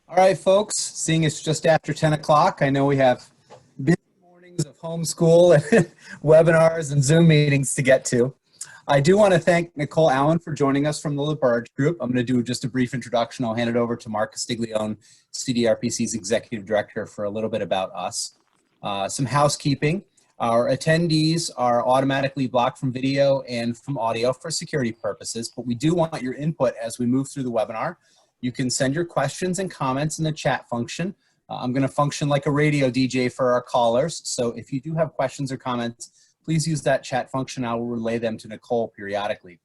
All right, folks, seeing it's just after 10 o'clock, I know we have busy mornings of homeschool and webinars and Zoom meetings to get to. I do want to thank Nicole Allen for joining us from the Laberge Group. I'm going to do just a brief introduction. I'll hand it over to Mark Castiglione, CDRPC's Executive Director, for a little bit about us. Some housekeeping. Our attendees are automatically blocked from video and from audio for security purposes, but we do want your input as we move through the webinar. You can send your questions and comments in the chat function. I'm going to function like a radio DJ for our callers. So if you do have questions or comments, please use that chat function. I will relay them to Nicole periodically.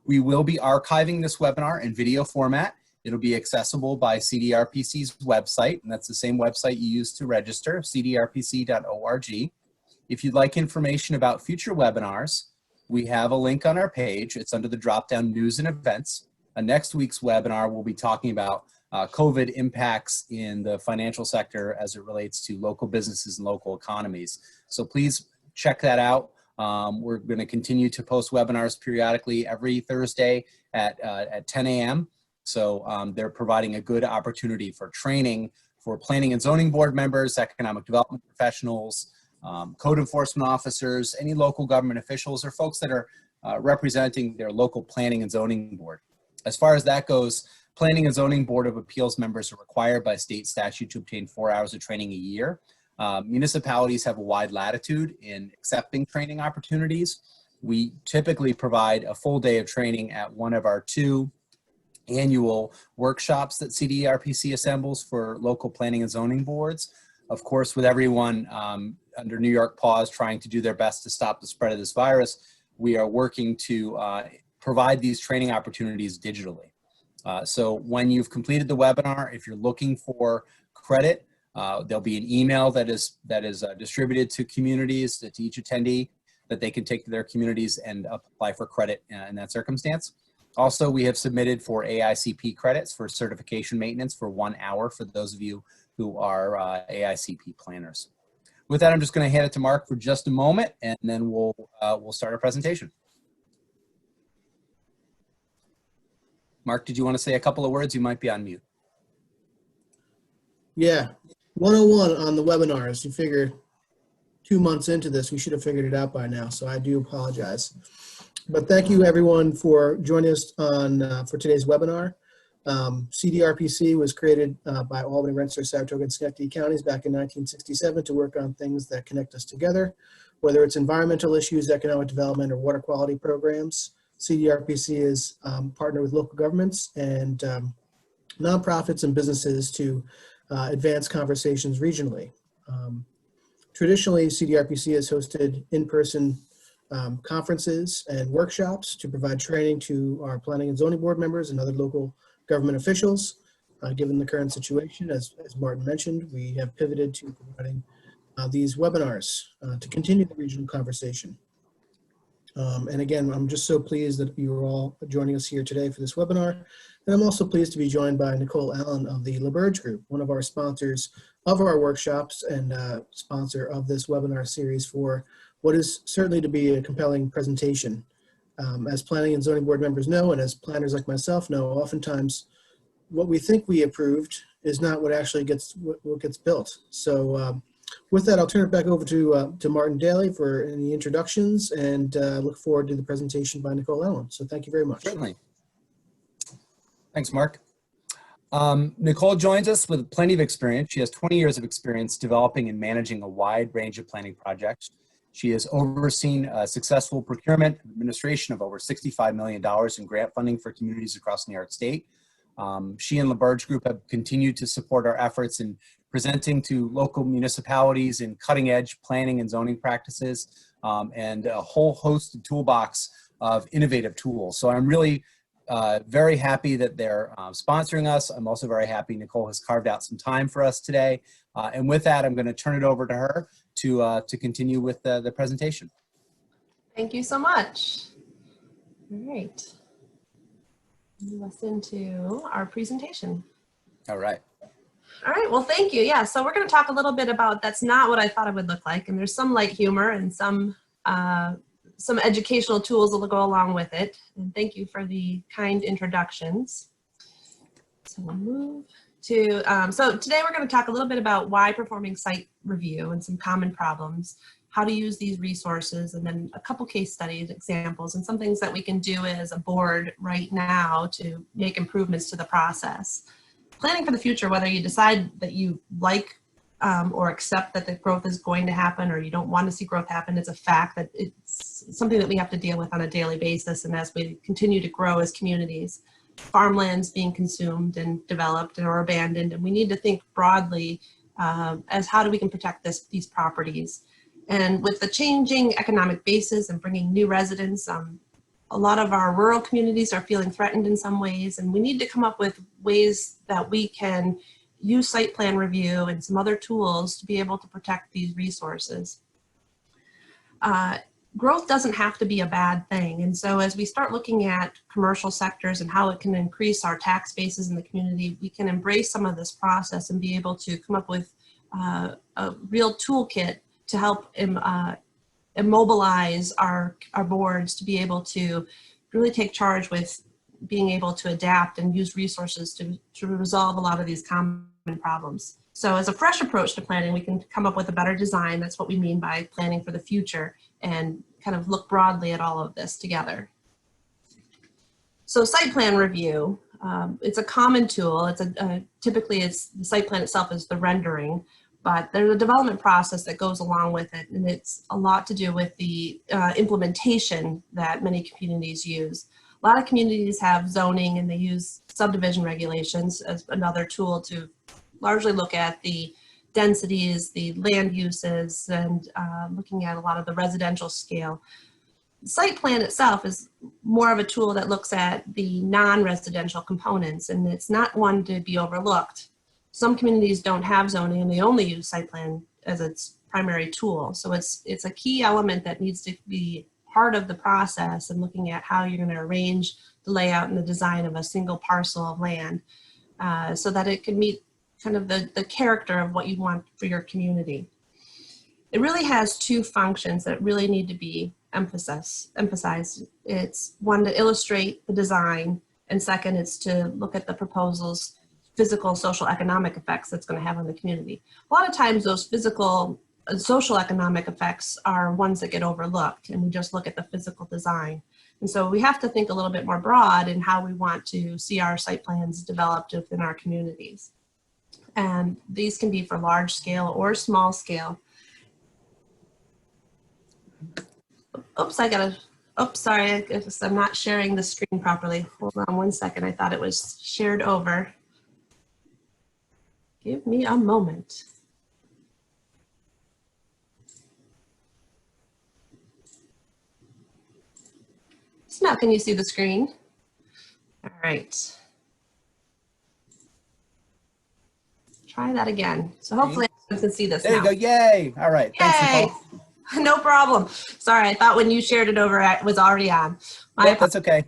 We will be archiving this webinar in video format. It'll be accessible by CDRPC's website, and that's the same website you use to register, cdrpc.org. If you'd like information about future webinars, we have a link on our page. It's under the drop-down News and Events. Next week's webinar, we'll be talking about COVID impacts in the financial sector as it relates to local businesses and local economies. So please check that out. We're going to continue to post webinars periodically every Thursday at 10 a.m. So they're providing a good opportunity for training for planning and zoning board members, economic development professionals, code enforcement officers, any local government officials, or folks that are representing their local planning and zoning board. As far as that goes, Planning and Zoning Board of Appeals members are required by state statute to obtain 4 hours of training a year. Municipalities have a wide latitude in accepting training opportunities. We typically provide a full day of training at one of our 2 annual workshops that CDRPC assembles for local planning and zoning boards. Of course, with everyone under New York pause trying to do their best to stop the spread of this virus, we are working to provide these training opportunities digitally. So when you've completed the webinar, if you're looking for credit, there'll be an email that is distributed to communities, to each attendee, that they can take to their communities and apply for credit in that circumstance. Also, we have submitted for AICP credits for certification maintenance for 1 hour for those of you who are AICP planners. With that, I'm just going to hand it to Mark for just a moment, and then we'll start our presentation. Mark, did you want to say a couple of words? You might be on mute. Yeah, 101 on the webinars. You figure 2 months into this, we should have figured it out by now, so I do apologize. But thank you everyone for joining us on for today's webinar. CDRPC was created by Albany, Rensselaer, Saratoga, and Schenectady counties back in 1967 to work on things that connect us together, whether it's environmental issues, economic development, or water quality programs. CDRPC is partnered with local governments and nonprofits and businesses to advance conversations regionally. Traditionally, CDRPC has hosted in-person conferences and workshops to provide training to our planning and zoning board members and other local government officials. Given the current situation, as Martin mentioned, we have pivoted to providing these webinars to continue the regional conversation. And again, I'm just so pleased that you're all joining us here today for this webinar. And I'm also pleased to be joined by Nicole Allen of the Laberge Group, one of our sponsors of our workshops and sponsor of this webinar series for what is certainly to be a compelling presentation. As planning and zoning board members know, and as planners like myself know, oftentimes what we think we approved is not what actually gets built. So with that, I'll turn it back over to Martin Daly for any introductions, and look forward to the presentation by Nicole Allen. So thank you very much. Certainly. Thanks, Mark. Nicole joins us with plenty of experience. She has 20 years of experience developing and managing a wide range of planning projects. She has overseen successful procurement and administration of over $65 million in grant funding for communities across New York State. She and Laberge Group have continued to support our efforts in presenting to local municipalities in cutting-edge planning and zoning practices, and a whole host of toolbox of innovative tools. So I'm really very happy that they're sponsoring us. I'm also very happy Nicole has carved out some time for us today. And with that, I'm going to turn it over to her to continue with the presentation. Thank you so much. All right. Listen to our presentation. All right. All right, well, thank you. Yeah, so we're going to talk a little bit about that's not what I thought it would look like, and there's some light humor and some educational tools that will go along with it. And thank you for the kind introductions. So we'll move So today we're going to talk a little bit about why performing site review and some common problems, how to use these resources, and then a couple case studies, examples, and some things that we can do as a board right now to make improvements to the process. Planning for the future, whether you decide that you like or accept that the growth is going to happen or you don't want to see growth happen, it's a fact that it's something that we have to deal with on a daily basis. And as we continue to grow as communities, farmlands being consumed and developed or abandoned, and we need to think broadly as how do we can protect these properties. And with the changing economic basis and bringing new residents, a lot of our rural communities are feeling threatened in some ways, and we need to come up with ways that we can use site plan review and some other tools to be able to protect these resources. Growth doesn't have to be a bad thing. And so as we start looking at commercial sectors and how it can increase our tax bases in the community, we can embrace some of this process and be able to come up with a real toolkit to help immobilize our boards to be able to really take charge with being able to adapt and use resources to resolve a lot of these common problems. So as a fresh approach to planning, we can come up with a better design. That's what we mean by planning for the future, and kind of look broadly at all of this together. So site plan review, it's a common tool. It's typically the site plan itself is the rendering, but there's a development process that goes along with it, and it's a lot to do with the implementation that many communities use. A lot of communities have zoning, and they use subdivision regulations as another tool to largely look at the densities, the land uses, and looking at a lot of the residential scale. The site plan itself is more of a tool that looks at the non-residential components, and it's not one to be overlooked. Some communities don't have zoning and they only use site plan as its primary tool. So it's a key element that needs to be part of the process and looking at how you're going to arrange the layout and the design of a single parcel of land so that it can meet kind of the character of what you want for your community. It really has two functions that really need to be emphasized. It's one, to illustrate the design, and second, it's to look at the proposal's physical, social, economic effects that's going to have on the community. A lot of times those physical and social economic effects are ones that get overlooked, and we just look at the physical design. And so we have to think a little bit more broad in how we want to see our site plans developed within our communities. And these can be for large scale or small scale. Oops, sorry, I guess I'm not sharing the screen properly. Hold on one second, I thought it was shared over. Give me a moment. So now can you see the screen? All right. Try that again. So hopefully everyone can see this now. There you go, yay. All right, thanks, Yay. Nicole. No problem. Sorry, I thought when you shared it over, it was already on. Yep, that's okay.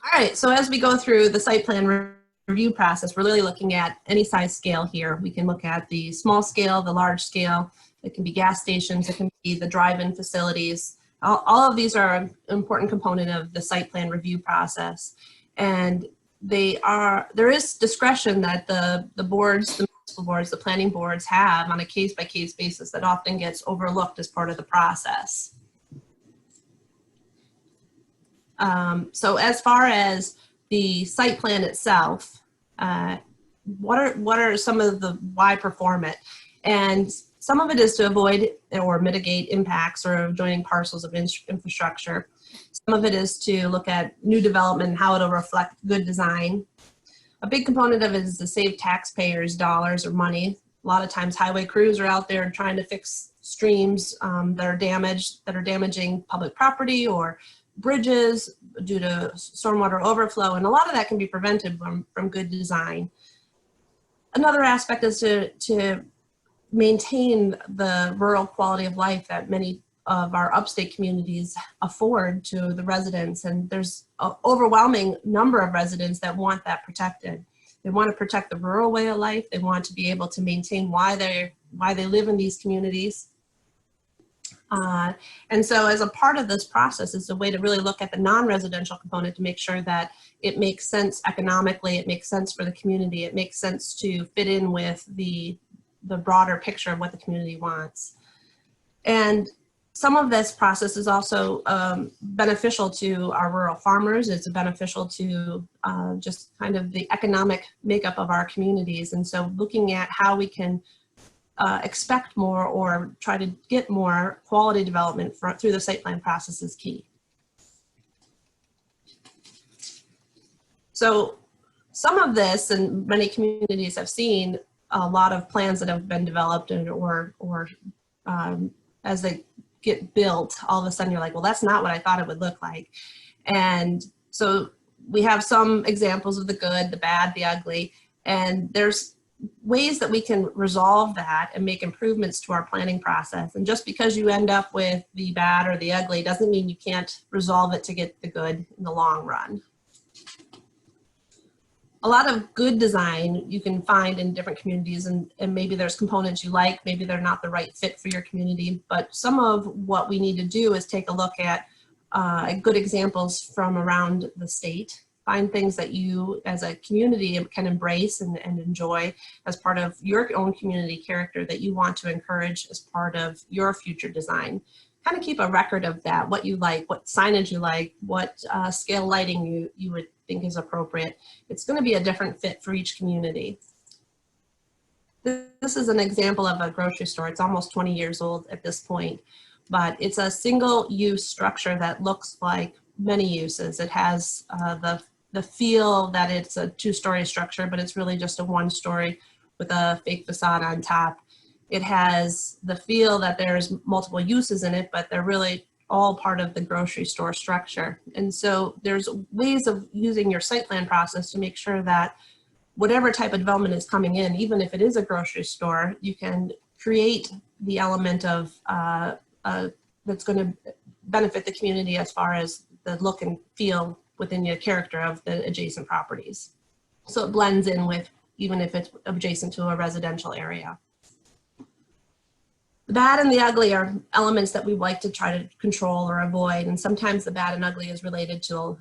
All right, so as we go through the site plan review process, we're really looking at any size scale here. We can look at the small scale, the large scale. It can be gas stations, it can be the drive-in facilities. All of these are an important component of the site plan review process. And there is discretion that the boards, the municipal boards, the planning boards have on a case-by-case basis that often gets overlooked as part of the process. So as far as the site plan itself, what are some of the why perform it? And some of it is to avoid or mitigate impacts or adjoining parcels of infrastructure. Some of it is to look at new development and how it'll reflect good design. A big component of it is to save taxpayers dollars or money. A lot of times highway crews are out there trying to fix streams that are damaged, that are damaging public property or bridges due to stormwater overflow, and a lot of that can be prevented from good design. Another aspect is to maintain the rural quality of life that many of our upstate communities afford to the residents, and there's an overwhelming number of residents that want that protected. They want to protect the rural way of life. They want to be able to maintain why they live in these communities. And so as a part of this process is a way to really look at the non-residential component to make sure that it makes sense economically, it makes sense for the community, it makes sense to fit in with the broader picture of what the community wants. And some of this process is also beneficial to our rural farmers. It's beneficial to just kind of the economic makeup of our communities. And so looking at how we can expect more or try to get more quality development through the site plan process is key. So some of this, and many communities have seen a lot of plans that have been developed or as they get built, all of a sudden you're like, well, that's not what I thought it would look like. And so we have some examples of the good, the bad, the ugly, and there's ways that we can resolve that and make improvements to our planning process. And just because you end up with the bad or the ugly doesn't mean you can't resolve it to get the good in the long run. A lot of good design you can find in different communities, and maybe there's components you like, maybe they're not the right fit for your community, but some of what we need to do is take a look at good examples from around the state, find things that you as a community can embrace and enjoy as part of your own community character that you want to encourage as part of your future design. Kind of keep a record of that, what you like, what signage you like, what scale lighting you would think is appropriate. It's going to be a different fit for each community. This is an example of a grocery store. It's almost 20 years old at this point, but it's a single use structure that looks like many uses. It has the feel that it's a two-story structure, but it's really just a one-story with a fake facade on top. It has the feel that there's multiple uses in it, but they're really all part of the grocery store structure. And so there's ways of using your site plan process to make sure that whatever type of development is coming in, even if it is a grocery store, you can create the element of that's going to benefit the community as far as the look and feel within the character of the adjacent properties. So it blends in with, even if it's adjacent to a residential area. The bad and the ugly are elements that we like to try to control or avoid, and sometimes the bad and ugly is related to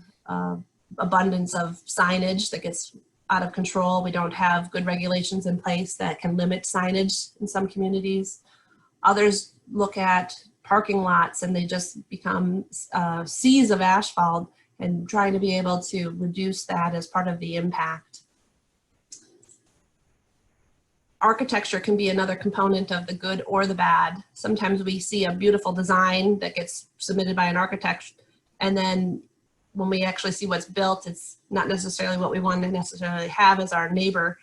abundance of signage that gets out of control. We don't have good regulations in place that can limit signage in some communities. Others look at parking lots and they just become seas of asphalt, and trying to be able to reduce that as part of the impact. Architecture can be another component of the good or the bad. Sometimes we see a beautiful design that gets submitted by an architect, and then when we actually see what's built, it's not necessarily what we want to necessarily have as our neighbor.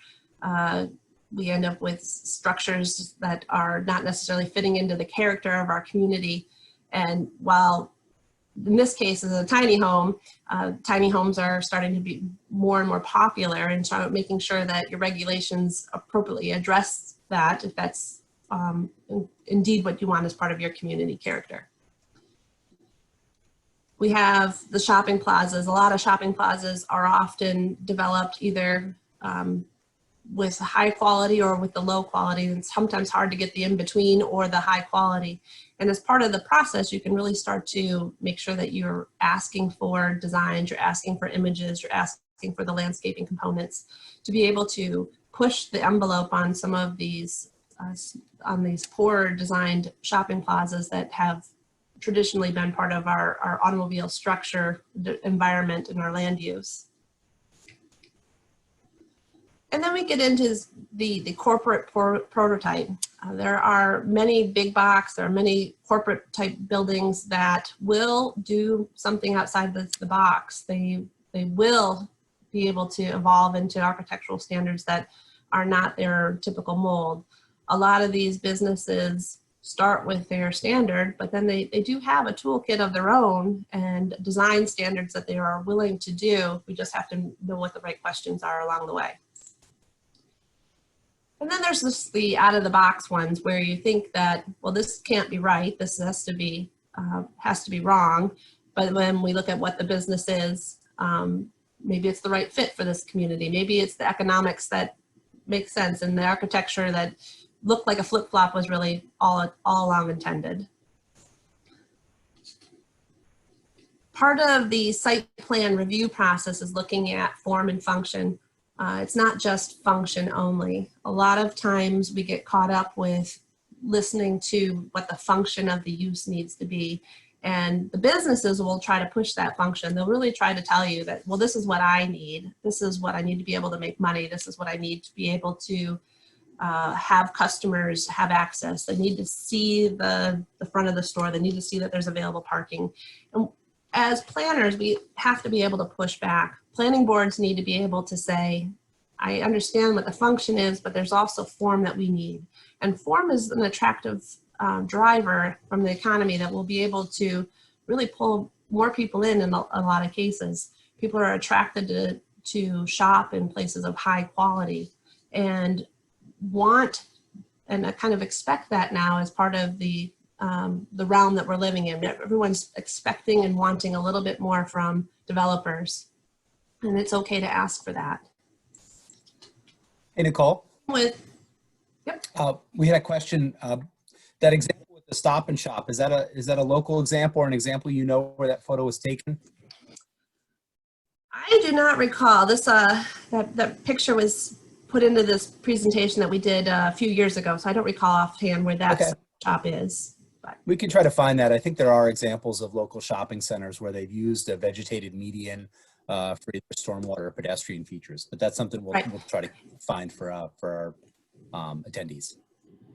We end up with structures that are not necessarily fitting into the character of our community. And while in this case is a tiny home, tiny homes are starting to be more and more popular, and so making sure that your regulations appropriately address that, if that's indeed what you want as part of your community character. We have the shopping plazas. A lot of shopping plazas are often developed either with high quality or with the low quality. It's sometimes hard to get the in-between or the high quality. And as part of the process, you can really start to make sure that you're asking for designs, you're asking for images, you're asking for the landscaping components to be able to push the envelope on some of these, on these poor designed shopping plazas that have traditionally been part of our automobile structure, environment, and our land use. And then we get into the corporate prototype. There are many big box, there are many corporate type buildings that will do something outside the box. They will be able to evolve into architectural standards that are not their typical mold. A lot of these businesses start with their standard, but then they do have a toolkit of their own and design standards that they are willing to do. We just have to know what the right questions are along the way. And then there's the out of the box ones where you think that, well, this can't be right. This has to be wrong. But when we look at what the business is, maybe it's the right fit for this community. Maybe it's the economics that make sense, and the architecture that looked like a flip-flop was really all along intended. part of the site plan review process is looking at form and function. It's not just function only. A lot of times we get caught up with listening to what the function of the use needs to be. And the businesses will try to push that function. They'll really try to tell you that, well, this is what I need. This is what I need to be able to make money. This is what I need to be able to have customers have access. They need to see the front of the store. They need to see that there's available parking. And as planners, we have to be able to push back. Planning boards need to be able to say, I understand what the function is, but there's also form that we need. And form is an attractive driver from the economy that will be able to really pull more people in a lot of cases. People are attracted to shop in places of high quality and want and kind of expect that now as part of the realm that we're living in. Everyone's expecting and wanting a little bit more from developers, and it's okay to ask for that. Hey, Nicole. Yep. We had a question. That example with the Stop and Shop, is that a local example or an example you know where that photo was taken? I do not recall this. That picture was put into this presentation that we did a few years ago, so I don't recall offhand where that shop is. But We can try to find that. I think there are examples of local shopping centers where they've used a vegetated median for either stormwater or pedestrian features, but that's something we'll try to find for our attendees.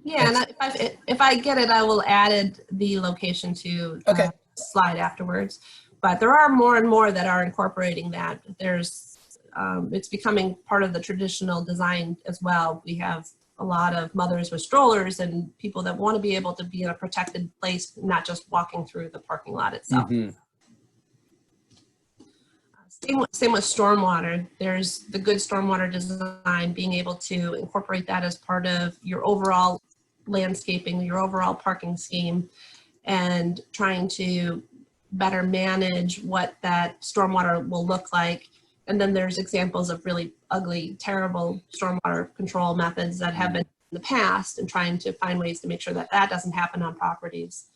Yeah, and if I get it, I will add the location to the slide afterwards. But there are more and more that are incorporating that. It's becoming part of the traditional design as well. We have a lot of mothers with strollers and people that want to be able to be in a protected place, not just walking through the parking lot itself. Mm-hmm. Same with stormwater. There's the good stormwater design, being able to incorporate that as part of your overall landscaping, your overall parking scheme, and trying to better manage what that stormwater will look like. And then there's examples of really ugly, terrible stormwater control methods that have been in the past, and trying to find ways to make sure that that doesn't happen on properties.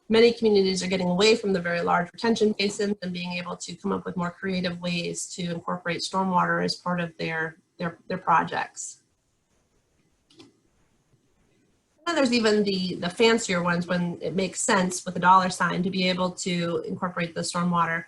Many communities are getting away from the very large retention basins and being able to come up with more creative ways to incorporate stormwater as part of their projects. And there's even the fancier ones when it makes sense with the dollar sign to be able to incorporate the stormwater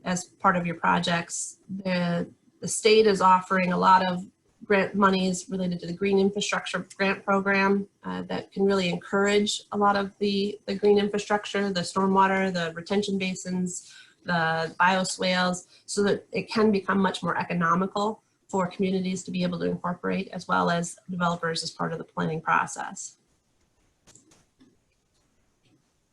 as part of your projects. The state is offering a lot of grant monies related to the Green Infrastructure Grant Program that can really encourage a lot of the green infrastructure, the stormwater, the retention basins, the bioswales, so that it can become much more economical for communities to be able to incorporate, as well as developers as part of the planning process.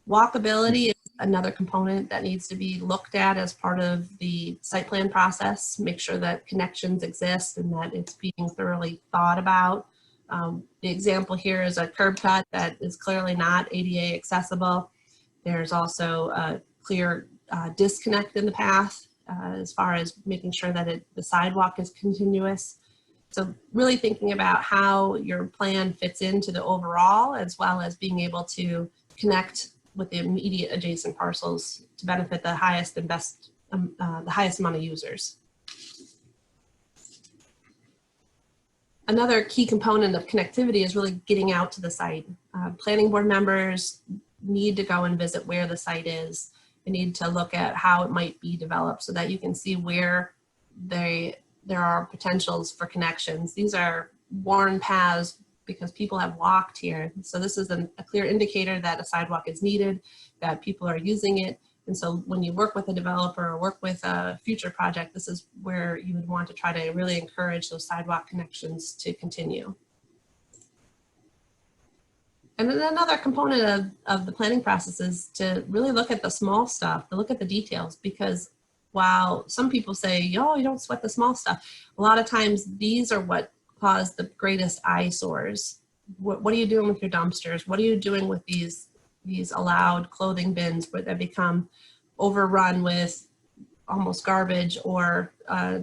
Walkability is another component that needs to be looked at as part of the site plan process. Make sure that connections exist and that it's being thoroughly thought about. The example here is a curb cut that is clearly not ADA accessible. There's also a clear disconnect in the path as far as making sure that the sidewalk is continuous. So really thinking about how your plan fits into the overall, as well as being able to connect with the immediate adjacent parcels to benefit the highest and best, the highest amount of users. Another key component of connectivity is really getting out to the site. Planning board members need to go and visit where the site is. They need to look at how it might be developed so that you can see where there are potentials for connections. These are worn paths because people have walked here. So this is a clear indicator that a sidewalk is needed, that people are using it. And so when you work with a developer or work with a future project, this is where you would want to try to really encourage those sidewalk connections to continue. And then another component of the planning process is to really look at the small stuff, to look at the details, because while some people say, oh, you don't sweat the small stuff, a lot of times these are what cause the greatest eyesores. What are you doing with your dumpsters? What are you doing with these allowed clothing bins where they become overrun with almost garbage or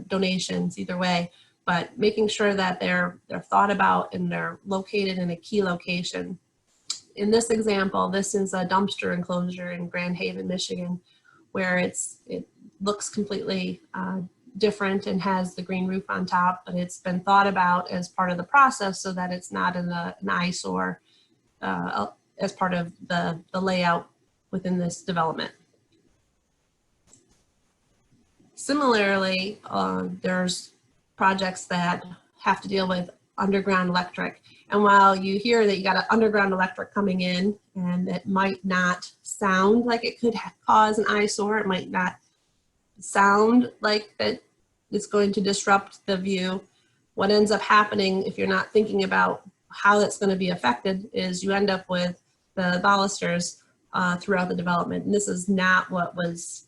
donations, either way, but making sure that they're thought about and they're located in a key location. In this example, this is a dumpster enclosure in Grand Haven, Michigan, where it looks completely different and has the green roof on top, but it's been thought about as part of the process so that it's not an eyesore as part of the layout within this development. Similarly, there's projects that have to deal with underground electric. And while you hear that you got an underground electric coming in and it might not sound like it could cause an eyesore, it might not sound like that it's going to disrupt the view, what ends up happening if you're not thinking about how it's going to be affected is you end up with the balusters throughout the development. And this is not what was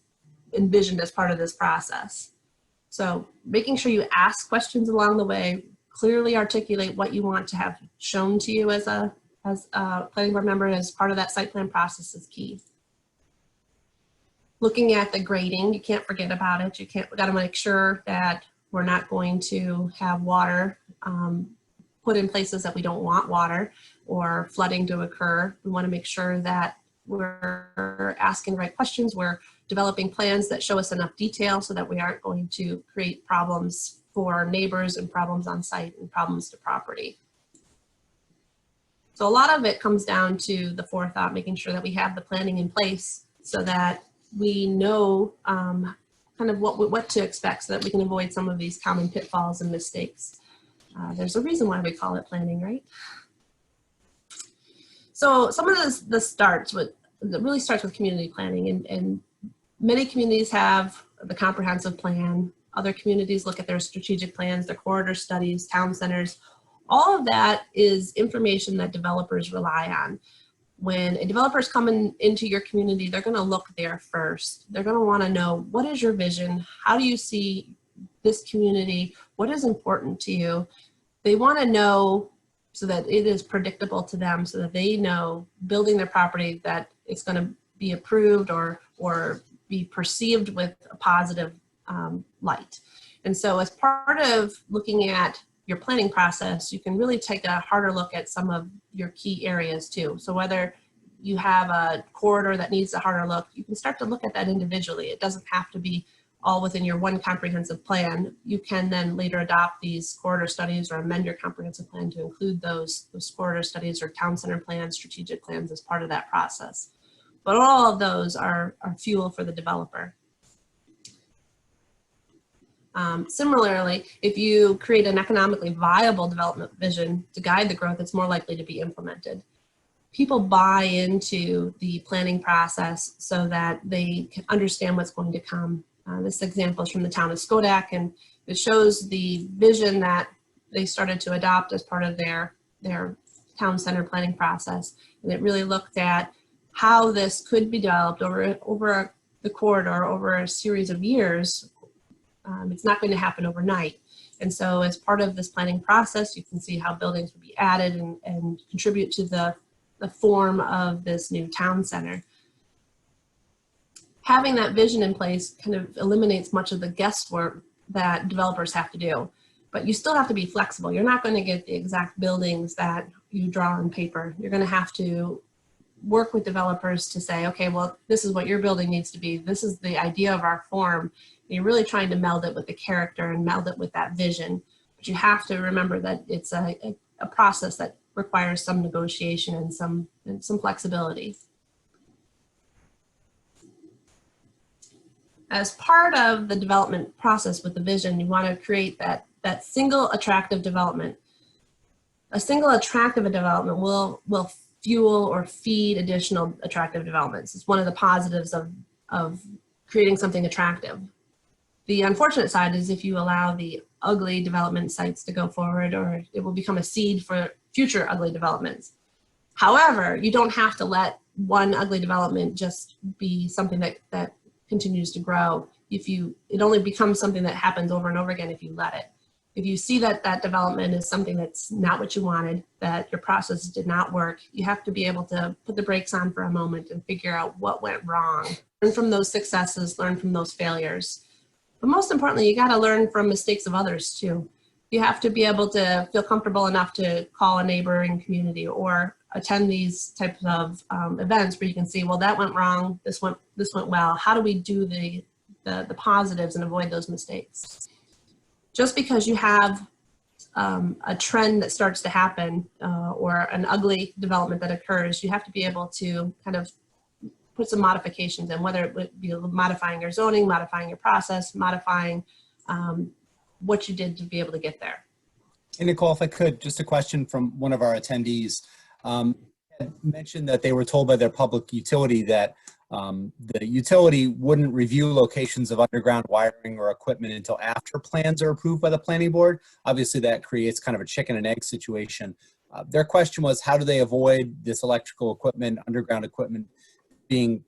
envisioned as part of this process. So making sure you ask questions along the way, clearly articulate what you want to have shown to you as a planning board member as part of that site plan process is key. Looking at the grading, you can't forget about it. We got to make sure that we're not going to have water put in places that we don't want water or flooding to occur. We want to make sure that we're asking the right questions. We're developing plans that show us enough detail so that we aren't going to create problems for neighbors and problems on site and problems to property. So a lot of it comes down to the forethought, making sure that we have the planning in place so that we know kind of what to expect so that we can avoid some of these common pitfalls and mistakes. There's a reason why we call it planning, right? So some of this really starts with community planning, and many communities have the comprehensive plan. Other communities look at their strategic plans, their corridor studies, town centers. All of that is information that developers rely on. When a developer is coming into your community, they're going to look there first. They're going to want to know, what is your vision? How do you see this community? What is important to you? They want to know so that it is predictable to them, so that they know building their property that it's going to be approved or be perceived with a positive light. And so as part of looking at your planning process, you can really take a harder look at some of your key areas too. So whether you have a corridor that needs a harder look, you can start to look at that individually. It doesn't have to be all within your one comprehensive plan. You can then later adopt these corridor studies or amend your comprehensive plan to include those corridor studies or town center plans, strategic plans as part of that process. But all of those are fuel for the developer. Similarly, if you create an economically viable development vision to guide the growth, it's more likely to be implemented. People buy into the planning process so that they can understand what's going to come. This example is from the town of Skodak, and it shows the vision that they started to adopt as part of their town center planning process. And it really looked at how this could be developed over the corridor over a series of years. It's not going to happen overnight. And so as part of this planning process, you can see how buildings would be added and contribute to the form of this new town center. Having that vision in place kind of eliminates much of the guesswork that developers have to do. But you still have to be flexible. You're not going to get the exact buildings that you draw on paper. You're going to have to work with developers to say, okay, well, this is what your building needs to be. This is the idea of our form. You're really trying to meld it with the character and meld it with that vision. But you have to remember that it's a process that requires some negotiation and some flexibility. As part of the development process with the vision, you want to create that single attractive development. A single attractive development will fuel or feed additional attractive developments. It's one of the positives of creating something attractive. The unfortunate side is if you allow the ugly development sites to go forward, or it will become a seed for future ugly developments. However, you don't have to let one ugly development just be something that continues to grow. It only becomes something that happens over and over again if you let it. If you see that that development is something that's not what you wanted, that your process did not work, you have to be able to put the brakes on for a moment and figure out what went wrong. Learn from those successes, learn from those failures. But most importantly, you got to learn from mistakes of others too. You have to be able to feel comfortable enough to call a neighboring community or attend these types of events where you can see, well, that went wrong, this went well. How do we do the positives and avoid those mistakes? Just because you have a trend that starts to happen or an ugly development that occurs, you have to be able to kind of put some modifications in, whether it would be modifying your zoning, modifying your process, modifying what you did to be able to get there. And Nicole, if I could, just a question from one of our attendees. Had mentioned that they were told by their public utility that the utility wouldn't review locations of underground wiring or equipment until after plans are approved by the planning board. Obviously, that creates kind of a chicken and egg situation. Their question was, how do they avoid this electrical equipment, underground equipment, being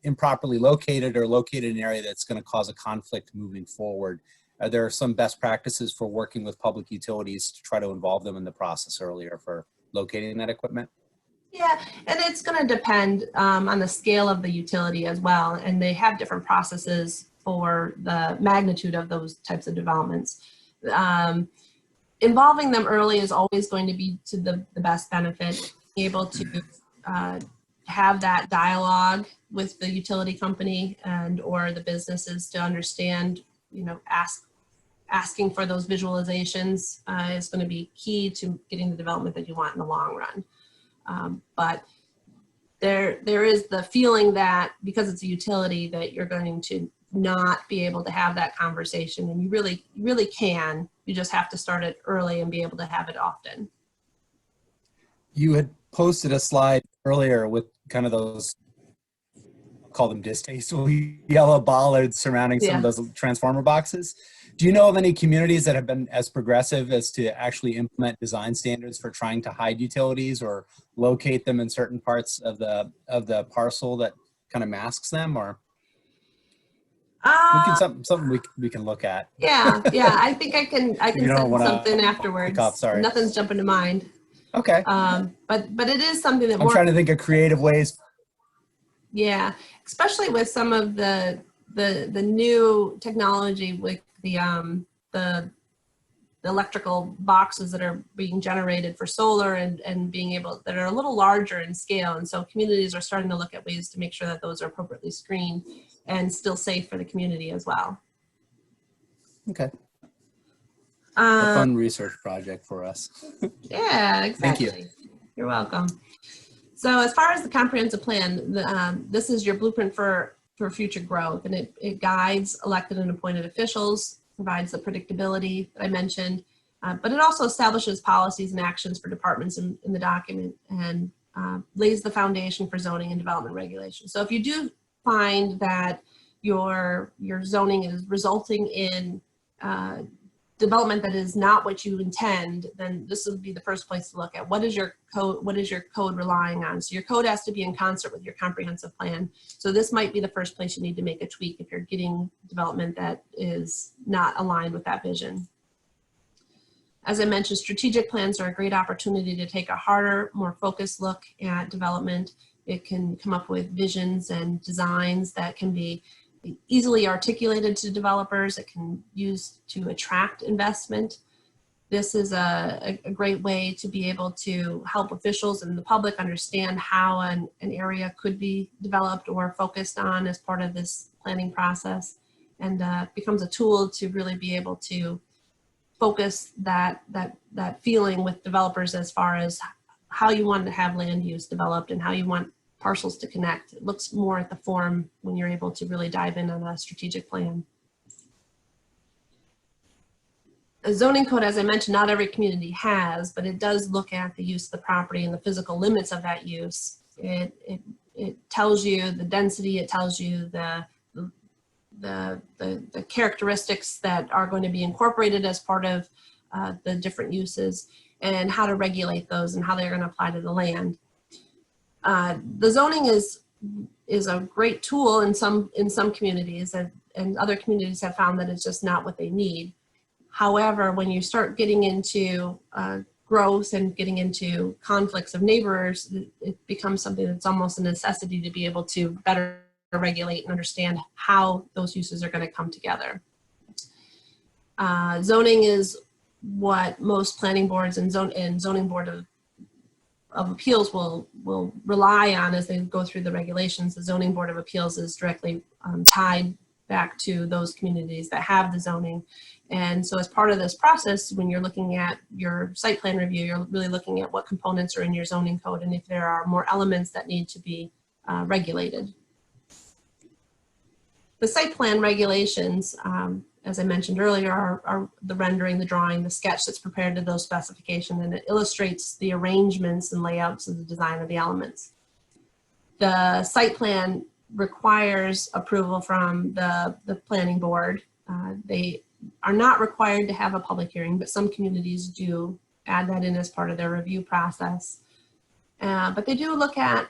improperly located or located in an area that's going to cause a conflict moving forward? Are there some best practices for working with public utilities to try to involve them in the process earlier for locating that equipment? Yeah, and it's going to depend on the scale of the utility as well, and they have different processes for the magnitude of those types of developments. Involving them early is always going to be to the best benefit. Being able to have that dialogue with the utility company and or the businesses to understand, you know, asking for those visualizations is going to be key to getting the development that you want in the long run. But there is the feeling that because it's a utility that you're going to not be able to have that conversation, and you really can. You just have to start it early and be able to have it often. You had posted a slide earlier with kind of those, I'll call them distasteful yellow bollards surrounding some of those transformer boxes. Do you know of any communities that have been as progressive as to actually implement design standards for trying to hide utilities or locate them in certain parts of the parcel that kind of masks them? Or something we can look at. Yeah, I think I can send something afterwards. Sorry. Nothing's jumping to mind. Okay. But it is something that I'm trying to think of creative ways. Yeah, especially with some of the new technology with the electrical boxes that are being generated for solar and being able, that are a little larger in scale. And so communities are starting to look at ways to make sure that those are appropriately screened and still safe for the community as well. Okay. A fun research project for us. Yeah, exactly. Thank you. You're welcome. So as far as the comprehensive plan, this is your blueprint for future growth, and it guides elected and appointed officials, provides the predictability that I mentioned, but it also establishes policies and actions for departments in the document and lays the foundation for zoning and development regulations. So if you do find that your zoning is resulting in development that is not what you intend, then this would be the first place to look at. What is your code relying on? So your code has to be in concert with your comprehensive plan. So this might be the first place you need to make a tweak if you're getting development that is not aligned with that vision. As I mentioned, strategic plans are a great opportunity to take a harder, more focused look at development. It can come up with visions and designs that can be easily articulated to developers. It can use to attract investment. This is a great way to be able to help officials and the public understand how an area could be developed or focused on as part of this planning process, and becomes a tool to really be able to focus that feeling with developers as far as how you want to have land use developed and how you want parcels to connect. It looks more at the form when you're able to really dive in on a strategic plan. A zoning code, as I mentioned, not every community has, but it does look at the use of the property and the physical limits of that use. It tells you the density, it tells you the characteristics that are going to be incorporated as part of the different uses, and how to regulate those and how they're going to apply to the land. The zoning is a great tool in some communities, and other communities have found that it's just not what they need. However, when you start getting into growth and getting into conflicts of neighbors, it becomes something that's almost a necessity to be able to better regulate and understand how those uses are going to come together. Zoning is what most planning boards and zoning board of of Appeals will rely on as they go through the regulations. The Zoning Board of Appeals is directly tied back to those communities that have the zoning. And so as part of this process, when you're looking at your site plan review, you're really looking at what components are in your zoning code and if there are more elements that need to be regulated. The site plan regulations, as I mentioned earlier, are the rendering, the drawing, the sketch that's prepared to those specifications, and it illustrates the arrangements and layouts of the design of the elements. The site plan requires approval from the planning board. They are not required to have a public hearing, but some communities do add that in as part of their review process. But they do look at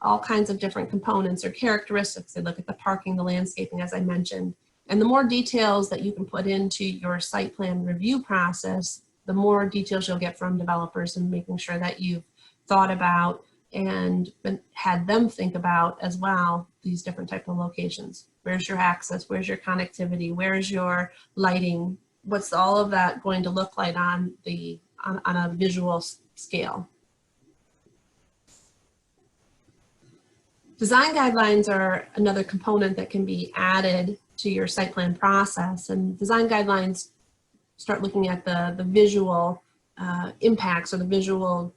all kinds of different components or characteristics. They look at the parking, the landscaping, as I mentioned. And the more details that you can put into your site plan review process, the more details you'll get from developers and making sure that you've thought about and had them think about as well these different type of locations. Where's your access? Where's your connectivity? Where's your lighting? What's all of that going to look like on a visual scale? Design guidelines are another component that can be added to your site plan process, and design guidelines start looking at the visual impacts or the visual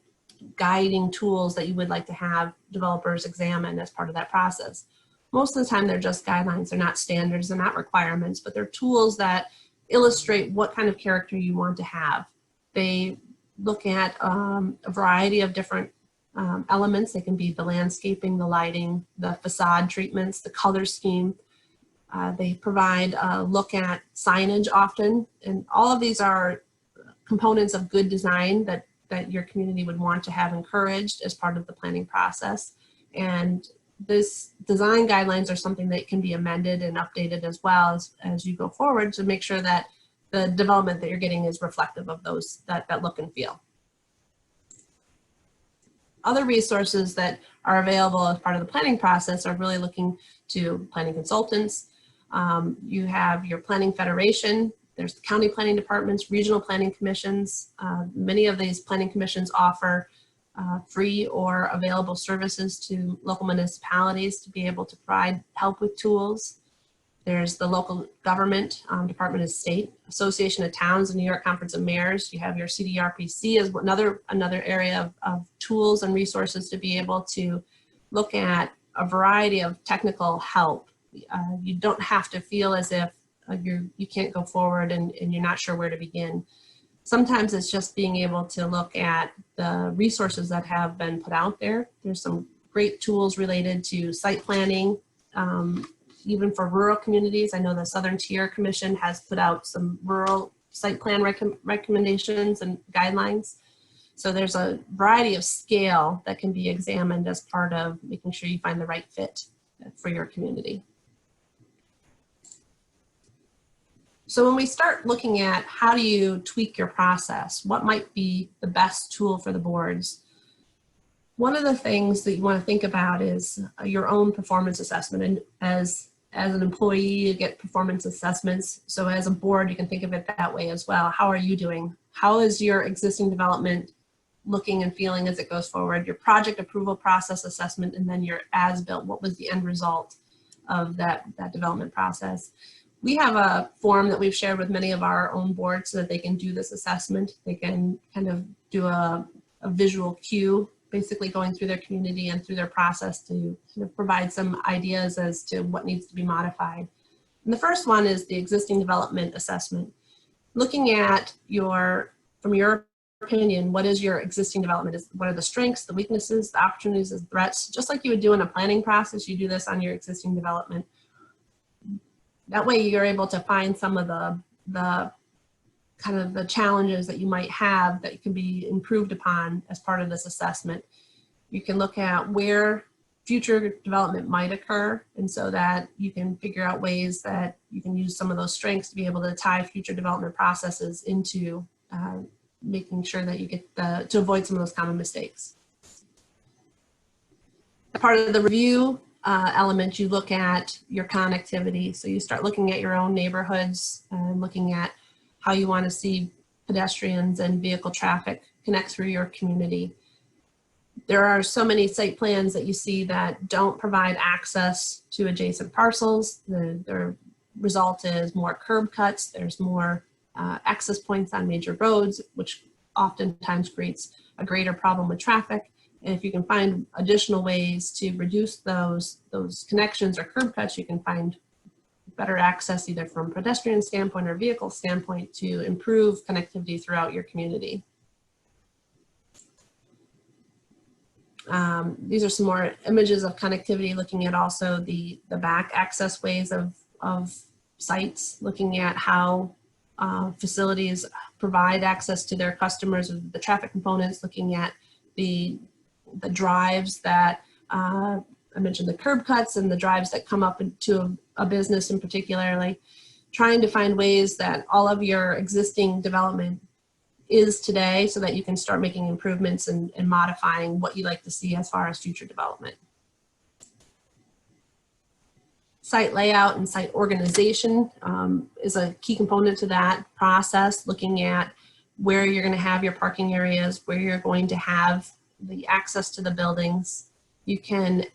guiding tools that you would like to have developers examine as part of that process. Most of the time they're just guidelines, they're not standards, they're not requirements, but they're tools that illustrate what kind of character you want to have. They look at a variety of different elements. They can be the landscaping, the lighting, the facade treatments, the color scheme. They provide a look at signage often, and all of these are components of good design that your community would want to have encouraged as part of the planning process. And this design guidelines are something that can be amended and updated as well as you go forward to make sure that the development that you're getting is reflective of those, that look and feel. Other resources that are available as part of the planning process are really looking to planning consultants. You have your planning federation. There's the county planning departments, regional planning commissions. Many of these planning commissions offer free or available services to local municipalities to be able to provide help with tools. There's the local government, Department of State, Association of Towns, and New York Conference of Mayors. You have your CDRPC as another area of tools and resources to be able to look at a variety of technical help. You don't have to feel as if you can't go forward and you're not sure where to begin. Sometimes it's just being able to look at the resources that have been put out there. There's some great tools related to site planning, even for rural communities. I know the Southern Tier Commission has put out some rural site plan recommendations and guidelines. So there's a variety of scale that can be examined as part of making sure you find the right fit for your community. So when we start looking at how do you tweak your process, what might be the best tool for the boards, one of the things that you want to think about is your own performance assessment. And as an employee, you get performance assessments. So as a board, you can think of it that way as well. How are you doing? How is your existing development looking and feeling as it goes forward? Your project approval process assessment, and then your as-built. What was the end result of that development process? We have a form that we've shared with many of our own boards so that they can do this assessment. They can kind of do a visual cue, basically going through their community and through their process to kind of provide some ideas as to what needs to be modified. And the first one is the existing development assessment. Looking at from your opinion, what is your existing development? What are the strengths, the weaknesses, the opportunities, the threats? Just like you would do in a planning process, you do this on your existing development. That way you're able to find some of the kind of the challenges that you might have that can be improved upon as part of this assessment. You can look at where future development might occur, and so that you can figure out ways that you can use some of those strengths to be able to tie future development processes into making sure that you get to avoid some of those common mistakes. Part of the review element, you look at your connectivity. So you start looking at your own neighborhoods and looking at how you want to see pedestrians and vehicle traffic connect through your community. There are so many site plans that you see that don't provide access to adjacent parcels. The result is more curb cuts. There's more access points on major roads, which oftentimes creates a greater problem with traffic. And if you can find additional ways to reduce those connections or curb cuts, you can find better access either from pedestrian standpoint or vehicle standpoint to improve connectivity throughout your community. These are some more images of connectivity, looking at also the back access ways of sites, looking at how facilities provide access to their customers, the traffic components, looking at the drives that, I mentioned the curb cuts and the drives that come up into a business in particularly, trying to find ways that all of your existing development is today so that you can start making improvements and modifying what you'd like to see as far as future development. Site layout and site organization is a key component to that process, looking at where you're going to have your parking areas, where you're going to have the access to the buildings. You can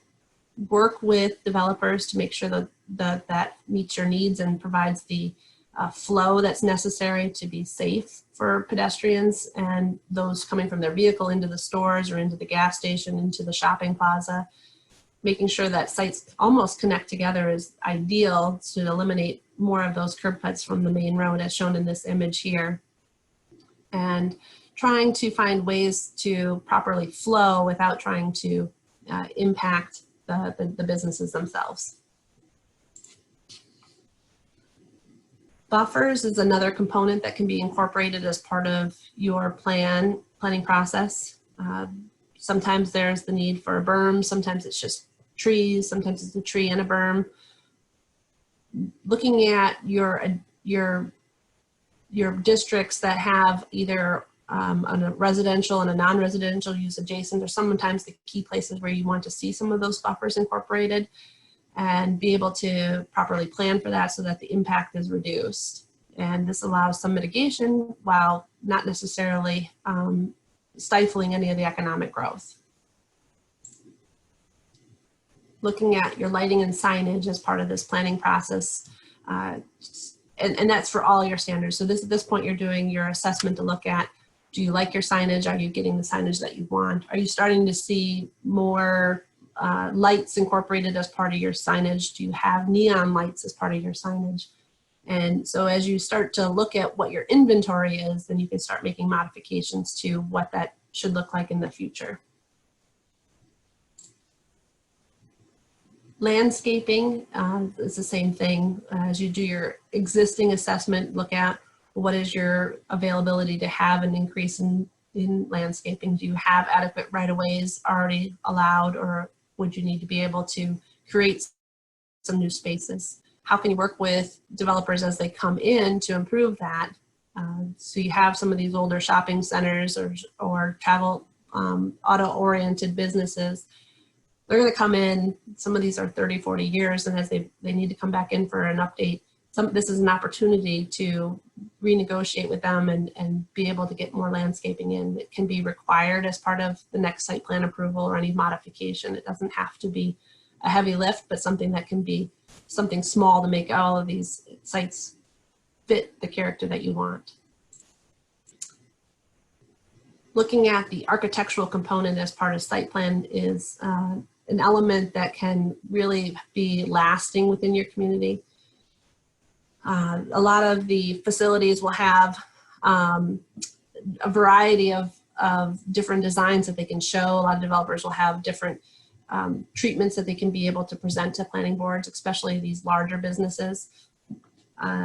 work with developers to make sure that meets your needs and provides the flow that's necessary to be safe for pedestrians and those coming from their vehicle into the stores or into the gas station, into the shopping plaza. Making sure that sites almost connect together is ideal to eliminate more of those curb cuts from the main road as shown in this image here. And trying to find ways to properly flow without trying to impact the businesses themselves. Buffers is another component that can be incorporated as part of your planning process. Sometimes there's the need for a berm, sometimes it's just trees, sometimes it's a tree and a berm. Looking at your districts that have either a residential and a non-residential use adjacent are sometimes the key places where you want to see some of those buffers incorporated, and be able to properly plan for that so that the impact is reduced. And this allows some mitigation while not necessarily stifling any of the economic growth. Looking at your lighting and signage as part of this planning process, and that's for all your standards. So at this point, you're doing your assessment to look at, do you like your signage? Are you getting the signage that you want? Are you starting to see more lights incorporated as part of your signage? Do you have neon lights as part of your signage? And so as you start to look at what your inventory is, then you can start making modifications to what that should look like in the future. Landscaping is the same thing. As you do your existing assessment, look at what is your availability to have an increase in landscaping. Do you have adequate right-of-ways already allowed, or would you need to be able to create some new spaces? How can you work with developers as they come in to improve that? So you have some of these older shopping centers or travel auto-oriented businesses. They're going to come in, some of these are 30, 40 years, and as they need to come back in for an update, this is an opportunity to renegotiate with them and be able to get more landscaping in. It can be required as part of the next site plan approval or any modification. It doesn't have to be a heavy lift, but something that can be something small to make all of these sites fit the character that you want. Looking at the architectural component as part of site plan is an element that can really be lasting within your community. A lot of the facilities will have a variety of different designs that they can show. A lot of developers will have different treatments that they can be able to present to planning boards, especially these larger businesses.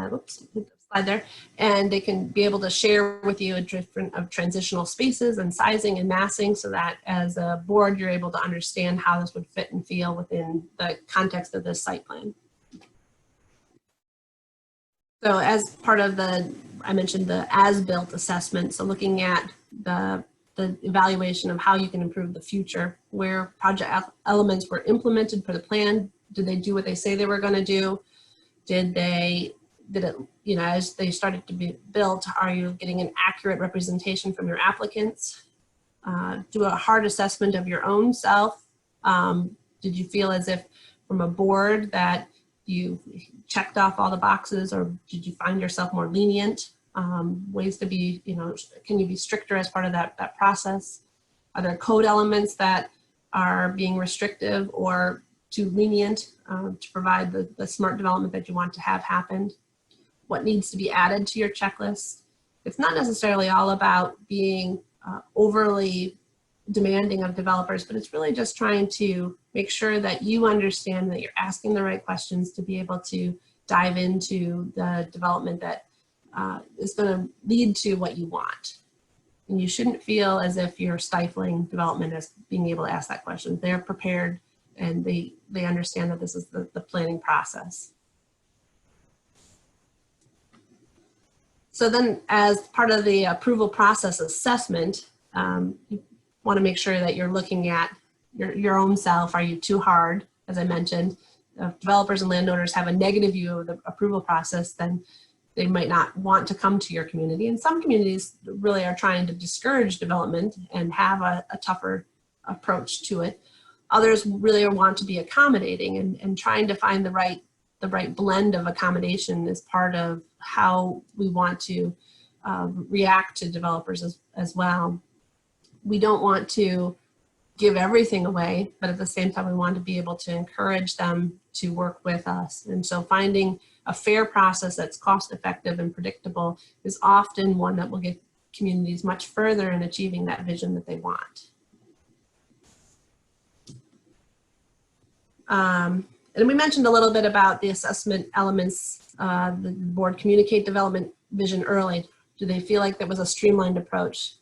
Whoops, slide there. And they can be able to share with you a different of transitional spaces and sizing and massing, so that as a board, you're able to understand how this would fit and feel within the context of this site plan. So as part of I mentioned the as-built assessment, so looking at the evaluation of how you can improve the future, where project elements were implemented for the plan. Did they do what they say they were going to do? Did it, as they started to be built, are you getting an accurate representation from your applicants? do a hard assessment of your own self. Did you feel as if from a board that you checked off all the boxes, or did you find yourself more lenient? Ways to be, can you be stricter as part of that process? Are there code elements that are being restrictive or too lenient to provide the smart development that you want to have happen? What needs to be added to your checklist? It's not necessarily all about being overly demanding of developers, but it's really just trying to make sure that you understand that you're asking the right questions to be able to dive into the development that is going to lead to what you want. And you shouldn't feel as if you're stifling development as being able to ask that question. They're prepared and they understand that this is the planning process. So then as part of the approval process assessment, you want to make sure that you're looking at your own self. Are you too hard? As I mentioned, if developers and landowners have a negative view of the approval process, then they might not want to come to your community. And some communities really are trying to discourage development and have a tougher approach to it. Others really want to be accommodating, and trying to find the right blend of accommodation is part of how we want to react to developers as well. We don't want to give everything away, but at the same time, we want to be able to encourage them to work with us. And so finding a fair process that's cost effective and predictable is often one that will get communities much further in achieving that vision that they want. And we mentioned a little bit about the assessment elements. The board communicate development vision early. Do they feel like that was a streamlined approach?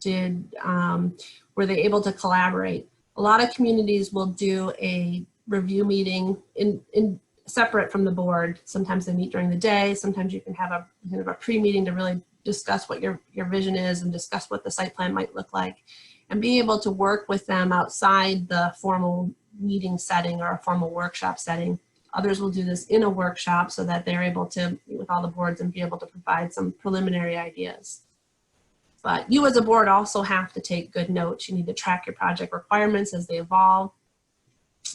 Were they able to collaborate? A lot of communities will do a review meeting in separate from the board. Sometimes they meet during the day. Sometimes you can have a pre-meeting to really discuss what your vision is and discuss what the site plan might look like, and be able to work with them outside the formal meeting setting or a formal workshop setting. Others will do this in a workshop so that they're able to meet with all the boards and be able to provide some preliminary ideas. But you as a board also have to take good notes. You need to track your project requirements as they evolve.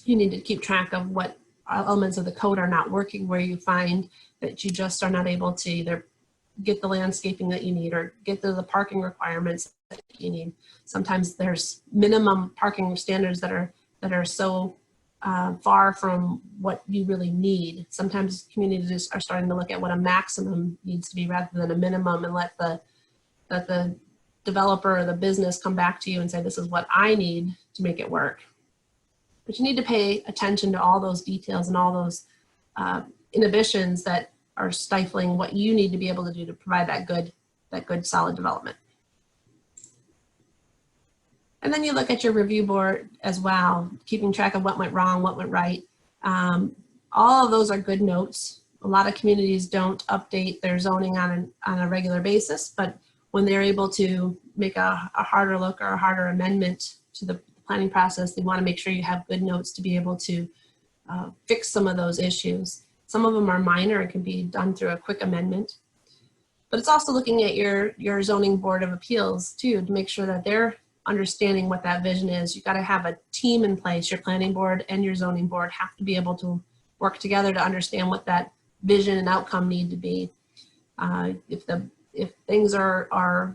You need to keep track of what elements of the code are not working, where you find that you just are not able to either get the landscaping that you need or get the parking requirements that you need. Sometimes there's minimum parking standards that are so far from what you really need. Sometimes communities are starting to look at what a maximum needs to be rather than a minimum, and let the developer or the business come back to you and say, this is what I need to make it work. But you need to pay attention to all those details and all those inhibitions that are stifling what you need to be able to do to provide that good solid development. And then you look at your review board as well, keeping track of what went wrong, what went right. All of those are good notes. A lot of communities don't update their zoning on a regular basis, but when they're able to make a harder look or a harder amendment to the planning process, they want to make sure you have good notes to be able to fix some of those issues. Some of them are minor and can be done through a quick amendment. But it's also looking at your zoning board of appeals too, to make sure that they're understanding what that vision is. You've got to have a team in place. Your planning board and your zoning board have to be able to work together to understand what that vision and outcome need to be. If things are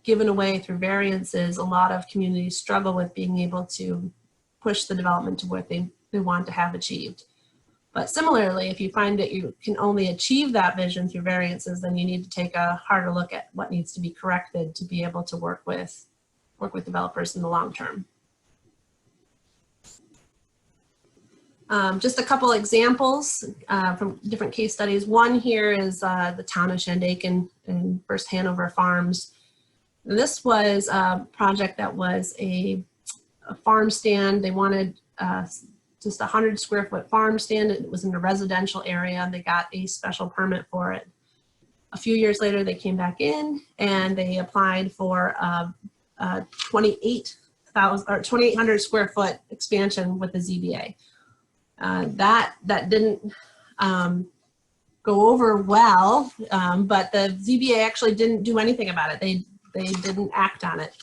given away through variances, a lot of communities struggle with being able to push the development to what they want to have achieved. But similarly, if you find that you can only achieve that vision through variances, then you need to take a harder look at what needs to be corrected to be able to work with developers in the long term. Just a couple examples from different case studies. One here is the town of Shandaken and First Hanover Farms. And this was a project that was a farm stand. They wanted just a 100-square-foot farm stand. It was in a residential area, and they got a special permit for it. A few years later, they came back in and they applied for a 2,800 square foot expansion with the ZBA. That didn't go over well, but the ZBA actually didn't do anything about it. They didn't act on it.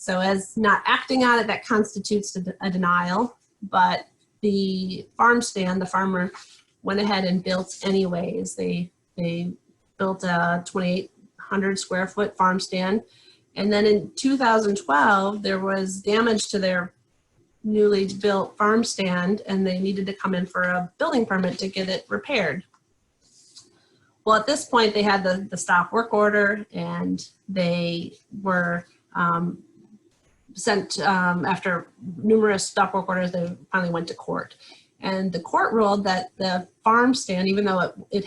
So as not acting on it, that constitutes a denial, but the farm stand, the farmer went ahead and built anyways. They built a 2,800 square foot farm stand. And then in 2012, there was damage to their newly built farm stand, and they needed to come in for a building permit to get it repaired. Well, at this point, they had the stop work order, and they were sent, after numerous stop work orders, they finally went to court. And the court ruled that the farm stand, even though it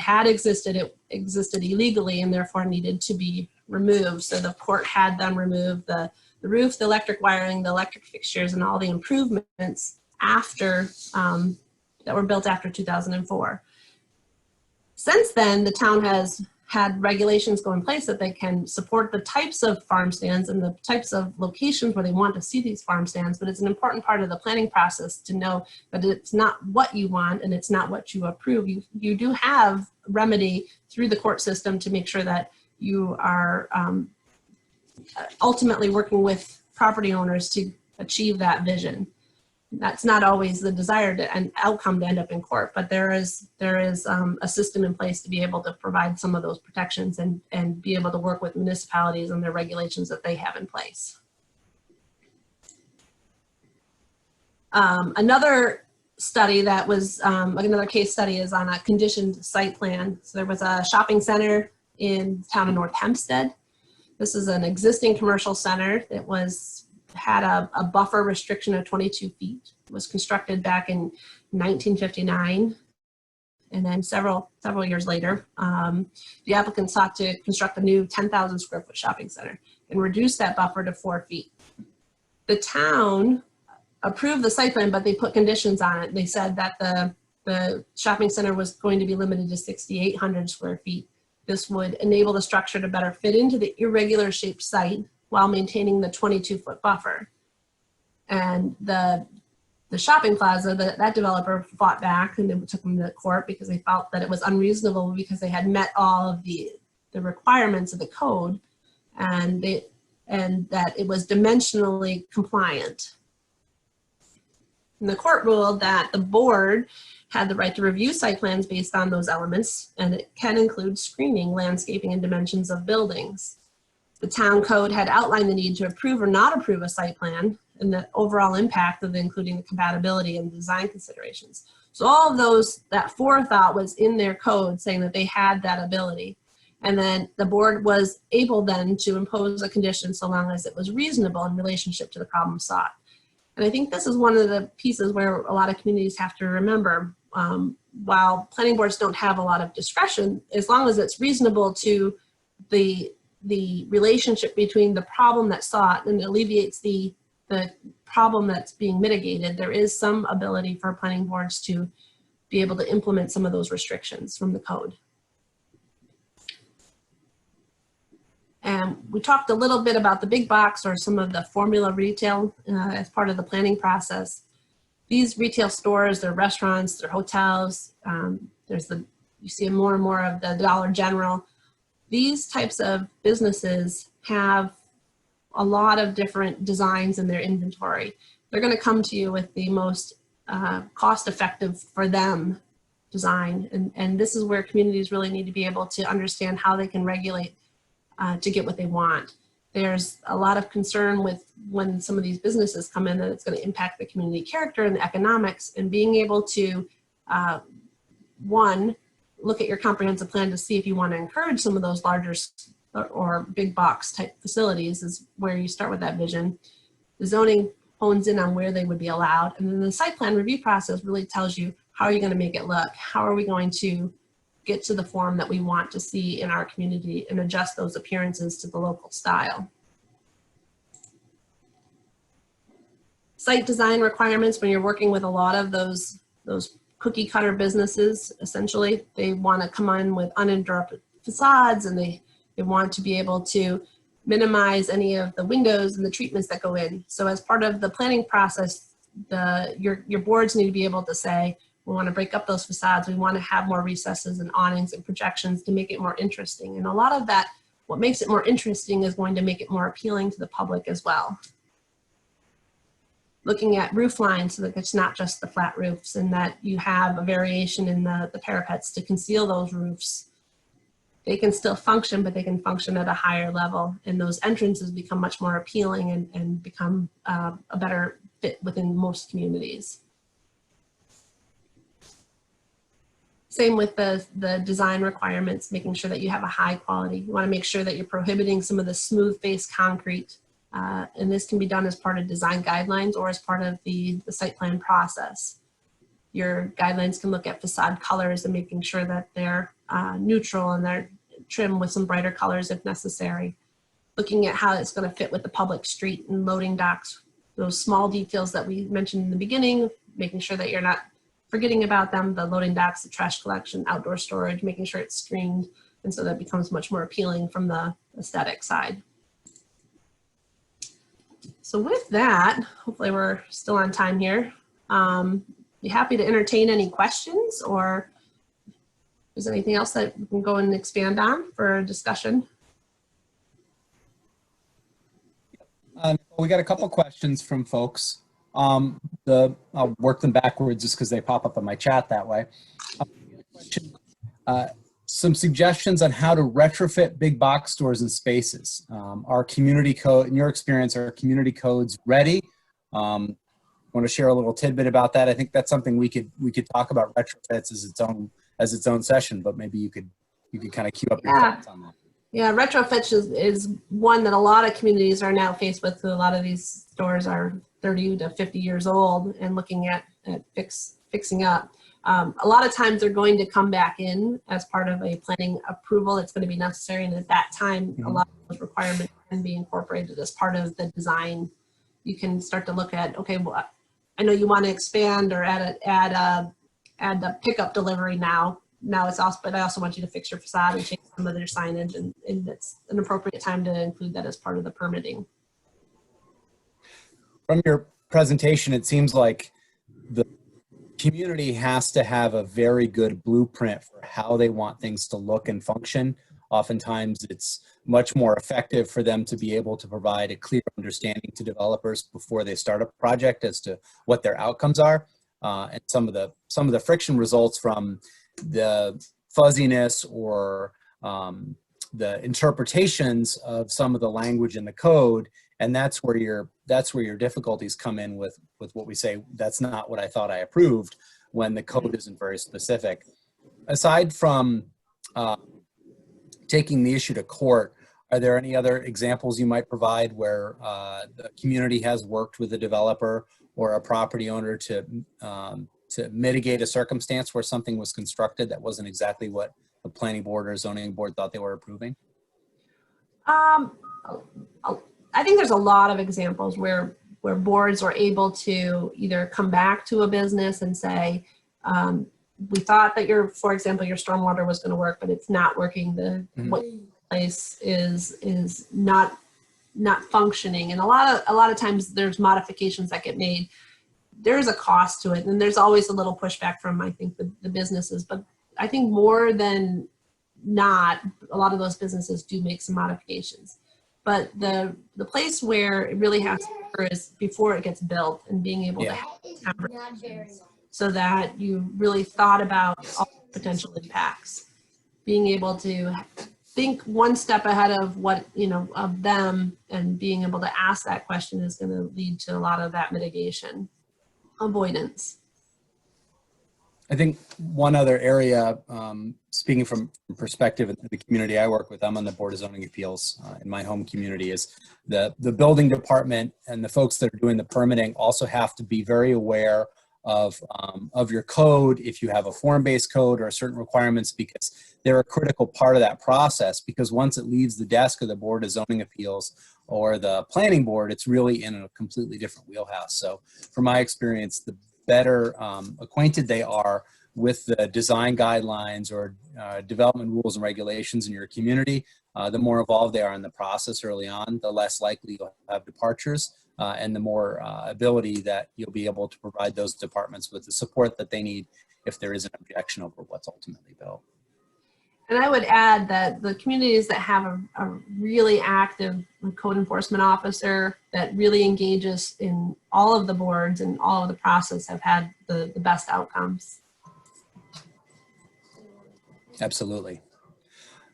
existed illegally and therefore needed to be removed. So the court had them remove the roof, the electric wiring, the electric fixtures, and all the improvements after that were built after 2004. Since then, the town has had regulations go in place that they can support the types of farm stands and the types of locations where they want to see these farm stands, but it's an important part of the planning process to know that it's not what you want and it's not what you approve. You do have remedy through the court system to make sure that you are ultimately working with property owners to achieve that vision. That's not always the desired outcome to end up in court, but there is a system in place to be able to provide some of those protections and be able to work with municipalities and their regulations that they have in place. Another study that was, another case study is on a conditioned site plan. So there was a shopping center in the town of North Hempstead. This is an existing commercial center that had a buffer restriction of 22 feet. It was constructed back in 1959. And then several years later, the applicant sought to construct a new 10,000 square foot shopping center and reduce that buffer to 4 feet. The town approved the site plan, but they put conditions on it. They said that the shopping center was going to be limited to 6,800 square feet. This would enable the structure to better fit into the irregular shaped site while maintaining the 22-foot buffer. And the shopping plaza, that developer fought back and they took them to court because they felt that it was unreasonable because they had met all of the requirements of the code and that it was dimensionally compliant. And the court ruled that the board had the right to review site plans based on those elements, and it can include screening, landscaping, and dimensions of buildings. The town code had outlined the need to approve or not approve a site plan and the overall impact of including the compatibility and design considerations. So all of those, that forethought was in their code saying that they had that ability. And then the board was able then to impose a condition so long as it was reasonable in relationship to the problem sought. And I think this is one of the pieces where a lot of communities have to remember, while planning boards don't have a lot of discretion, as long as it's reasonable to the relationship between the problem that's sought and alleviates the problem that's being mitigated, there is some ability for planning boards to be able to implement some of those restrictions from the code. And we talked a little bit about the big box or some of the formula retail as part of the planning process. These retail stores, they're restaurants, they're hotels, you see more and more of the Dollar General. These types of businesses have a lot of different designs in their inventory. They're going to come to you with the most cost-effective for them design. And this is where communities really need to be able to understand how they can regulate to get what they want. There's a lot of concern with when some of these businesses come in that it's going to impact the community character and the economics, and being able to, one, look at your comprehensive plan to see if you want to encourage some of those larger or big box type facilities is where you start with that vision. The zoning hones in on where they would be allowed, and then the site plan review process really tells you how are you going to make it look, how are we going to get to the form that we want to see in our community and adjust those appearances to the local style. Site design requirements, when you're working with a lot of those cookie cutter businesses, essentially, they want to come in with uninterrupted facades, and they want to be able to minimize any of the windows and the treatments that go in. So as part of the planning process, your boards need to be able to say, we want to break up those facades. We want to have more recesses and awnings and projections to make it more interesting. And a lot of that, what makes it more interesting is going to make it more appealing to the public as well. looking at roof lines so that it's not just the flat roofs, and that you have a variation in the parapets to conceal those roofs. They can still function, but they can function at a higher level, and those entrances become much more appealing and become a better fit within most communities. Same with the design requirements, making sure that you have a high quality. You want to make sure that you're prohibiting some of the smooth face concrete. And this can be done as part of design guidelines or as part of the site plan process. Your guidelines can look at facade colors and making sure that they're neutral and they're trimmed with some brighter colors if necessary. Looking at how it's going to fit with the public street and loading docks, those small details that we mentioned in the beginning, making sure that you're not forgetting about them, the loading docks, the trash collection, outdoor storage, making sure it's screened, and so that becomes much more appealing from the aesthetic side. So with that, hopefully we're still on time here. Be happy to entertain any questions, or is there anything else that we can go and expand on for a discussion? We got a couple questions from folks. I'll work them backwards just because they pop up in my chat that way. Some suggestions on how to retrofit big box stores and spaces. Our community code, in your experience, are community codes ready? I want to share a little tidbit about that. I think that's something we could talk about retrofits as its own session, but maybe you could kind of cue up your thoughts on that. Yeah, retrofits is one that a lot of communities are now faced with. A lot of these stores are 30 to 50 years old and looking at fixing up. A lot of times they're going to come back in as part of a planning approval that's going to be necessary, and at that time, a lot of those requirements can be incorporated as part of the design. You can start to look at, okay, well, I know you want to expand or add a pickup delivery now. Now it's also, but I also want you to fix your facade and change some of their signage, and it's an appropriate time to include that as part of the permitting. From your presentation, it seems like the community has to have a very good blueprint for how they want things to look and function. Oftentimes, it's much more effective for them to be able to provide a clear understanding to developers before they start a project as to what their outcomes are. And some of the friction results from the fuzziness or the interpretations of some of the language in the code, and that's where your difficulties come in with what we say, that's not what I thought I approved, when the code isn't very specific. Aside from taking the issue to court, are there any other examples you might provide where the community has worked with a developer or a property owner to mitigate a circumstance where something was constructed that wasn't exactly what the planning board or zoning board thought they were approving? I think there's a lot of examples where boards are able to either come back to a business and say, we thought that for example, your stormwater was going to work, but it's not working. What place is not functioning, and a lot of times there's modifications that get made. There's a cost to it, and there's always a little pushback from, I think, the businesses. But I think more than not, a lot of those businesses do make some modifications. But the place where it really has to occur is before it gets built, and being able to have conversations so that you really thought about all the potential impacts. Being able to think one step ahead of what, of them, and being able to ask that question is going to lead to a lot of that mitigation. Avoidance. I think one other area, speaking from perspective of the community I work with, I'm on the Board of Zoning Appeals in my home community, is the building department and the folks that are doing the permitting also have to be very aware of your code, if you have a form-based code or certain requirements, because they're a critical part of that process, because once it leaves the desk of the Board of Zoning Appeals or the planning board, it's really in a completely different wheelhouse. So from my experience, the better acquainted they are with the design guidelines or development rules and regulations in your community, the more involved they are in the process early on, the less likely you'll have departures, and the more ability that you'll be able to provide those departments with the support that they need if there is an objection over what's ultimately built. And I would add that the communities that have a really active code enforcement officer that really engages in all of the boards and all of the process have had the best outcomes. Absolutely.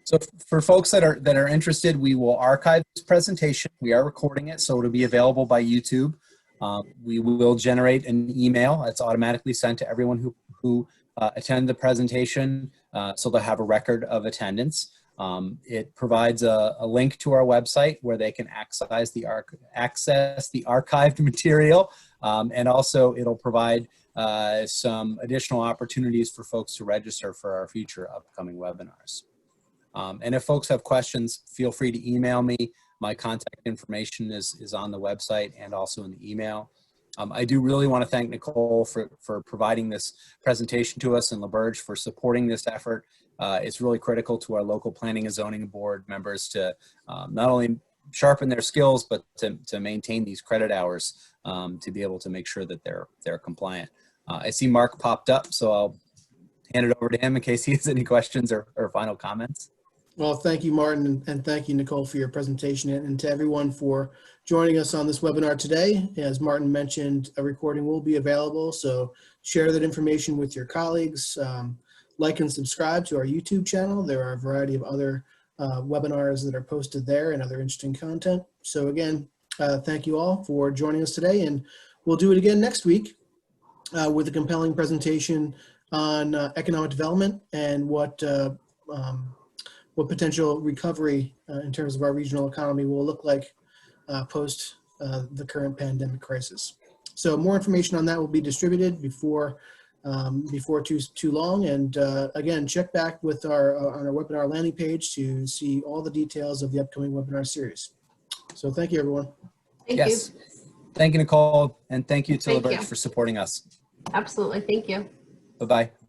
So for folks that are interested, we will archive this presentation. We are recording it, so it'll be available by YouTube. We will generate an email that's automatically sent to everyone who attend the presentation, so they'll have a record of attendance. It provides a link to our website where they can access the archived material, and also it'll provide some additional opportunities for folks to register for our future upcoming webinars. And if folks have questions, feel free to email me. My contact information is on the website and also in the email. I do really want to thank Nicole for providing this presentation to us, and Laberge for supporting this effort. It's really critical to our local planning and zoning board members to not only sharpen their skills, but to maintain these credit hours to be able to make sure that they're compliant. I see Mark popped up, so I'll hand it over to him in case he has any questions or final comments. Well, thank you, Martin, and thank you, Nicole, for your presentation, and to everyone for joining us on this webinar today. As Martin mentioned, a recording will be available, so share that information with your colleagues. Like and subscribe to our YouTube channel. There are a variety of other webinars that are posted there and other interesting content. So again, thank you all for joining us today, and we'll do it again next week with a compelling presentation on economic development and what potential recovery in terms of our regional economy will look like post the current pandemic crisis. So more information on that will be distributed before too long. And again, check back with on our webinar landing page to see all the details of the upcoming webinar series. So thank you, everyone. Thank Yes. you. Thank you, Nicole, and thank you to Thank Laberge you. for supporting us. Absolutely. Thank you. Bye-bye.